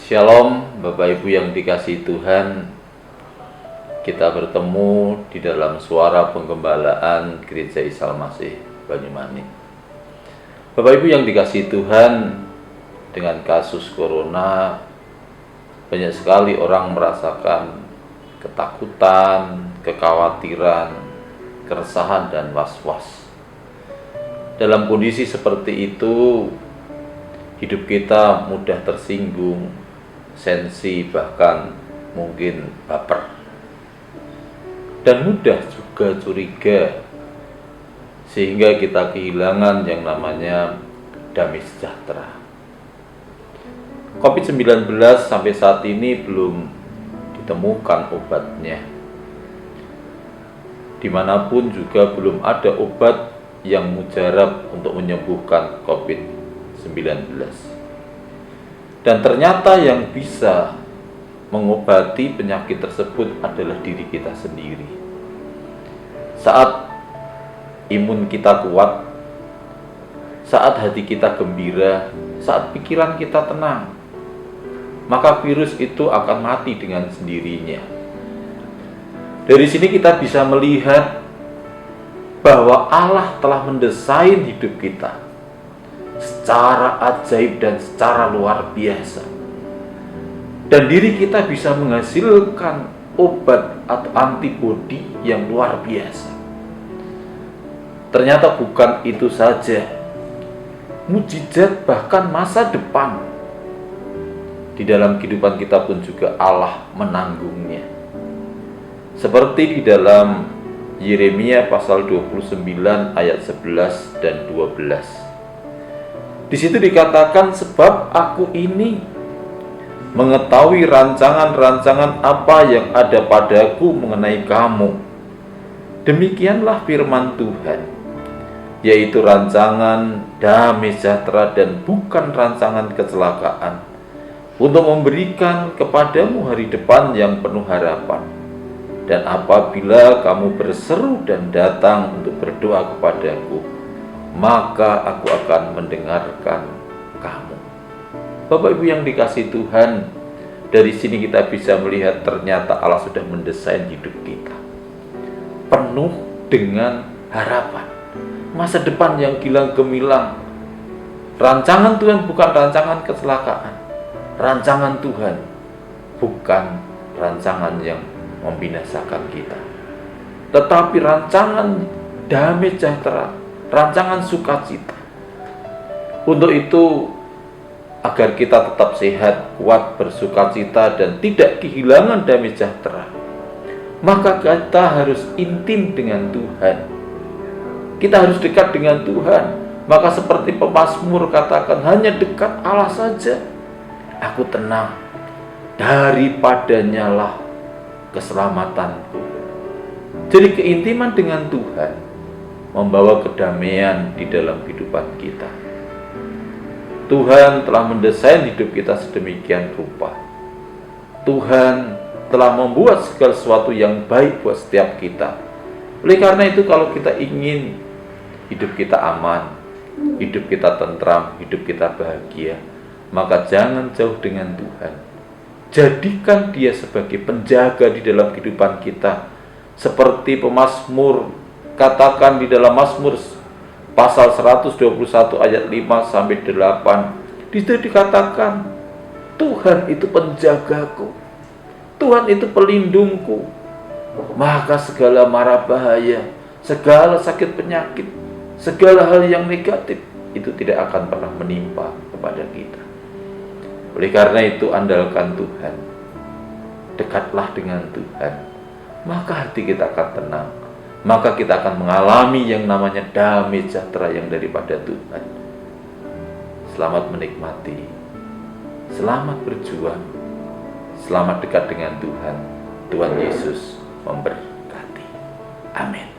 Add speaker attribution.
Speaker 1: Shalom Bapak Ibu yang dikasihi Tuhan. Kita bertemu di dalam suara penggembalaan Gereja Isa Masih Banyumanik. Bapak Ibu yang dikasihi Tuhan, dengan kasus corona banyak sekali orang merasakan ketakutan, kekhawatiran, keresahan dan was-was. Dalam kondisi seperti itu, hidup kita mudah tersinggung, sensi, bahkan mungkin baper, dan mudah juga curiga, sehingga kita kehilangan yang namanya damai sejahtera. COVID-19 sampai saat ini belum ditemukan obatnya. Dimanapun juga belum ada obat yang mujarab untuk menyembuhkan COVID-19. Dan ternyata yang bisa mengobati penyakit tersebut adalah diri kita sendiri. Saat imun kita kuat, saat hati kita gembira, saat pikiran kita tenang, maka virus itu akan mati dengan sendirinya. Dari sini kita bisa melihat bahwa Allah telah mendesain hidup kita secara ajaib dan secara luar biasa. Dan diri kita bisa menghasilkan obat atau antibodi yang luar biasa. Ternyata bukan itu saja, mujizat bahkan masa depan di dalam kehidupan kita pun juga Allah menanggungnya. Seperti di dalam Yeremia pasal 29 ayat 11 dan 12. Di situ dikatakan, sebab aku ini mengetahui rancangan-rancangan apa yang ada padaku mengenai kamu. Demikianlah firman Tuhan, yaitu rancangan damai sejahtera dan bukan rancangan kecelakaan, untuk memberikan kepadamu hari depan yang penuh harapan. Dan apabila kamu berseru dan datang untuk berdoa kepadaku, maka aku akan mendengarkan kamu. Bapak Ibu yang dikasihi Tuhan, dari sini kita bisa melihat ternyata Allah sudah mendesain hidup kita penuh dengan harapan, masa depan yang gilang gemilang. Rancangan Tuhan bukan rancangan kecelakaan. Rancangan Tuhan bukan rancangan yang membinasakan kita, tetapi rancangan damai sejahtera, rancangan sukacita. Untuk itu, agar kita tetap sehat, kuat, bersukacita, dan tidak kehilangan damai sejahtera, maka kita harus intim dengan Tuhan. Kita harus dekat dengan Tuhan. Maka seperti pemazmur katakan, hanya dekat Allah saja aku tenang, daripadanya lah keselamatanku. Jadi keintiman dengan Tuhan membawa kedamaian di dalam kehidupan kita. Tuhan telah mendesain hidup kita sedemikian rupa. Tuhan telah membuat segala sesuatu yang baik buat setiap kita. Oleh karena itu, kalau kita ingin hidup kita aman, hidup kita tentram, hidup kita bahagia, maka jangan jauh dengan Tuhan. Jadikan Dia sebagai penjaga di dalam kehidupan kita. Seperti pemazmur katakan di dalam Mazmur pasal 121 ayat 5 sampai 8. Di situ dikatakan, Tuhan itu penjagaku, Tuhan itu pelindungku, maka segala mara bahaya, segala sakit penyakit, segala hal yang negatif itu tidak akan pernah menimpa kepada kita. Oleh karena itu, andalkan Tuhan, dekatlah dengan Tuhan, maka hati kita akan tenang, maka kita akan mengalami yang namanya damai sejahtera yang daripada Tuhan. Selamat menikmati, selamat berjuang, selamat dekat dengan Tuhan. Tuhan Yesus memberkati. Amin.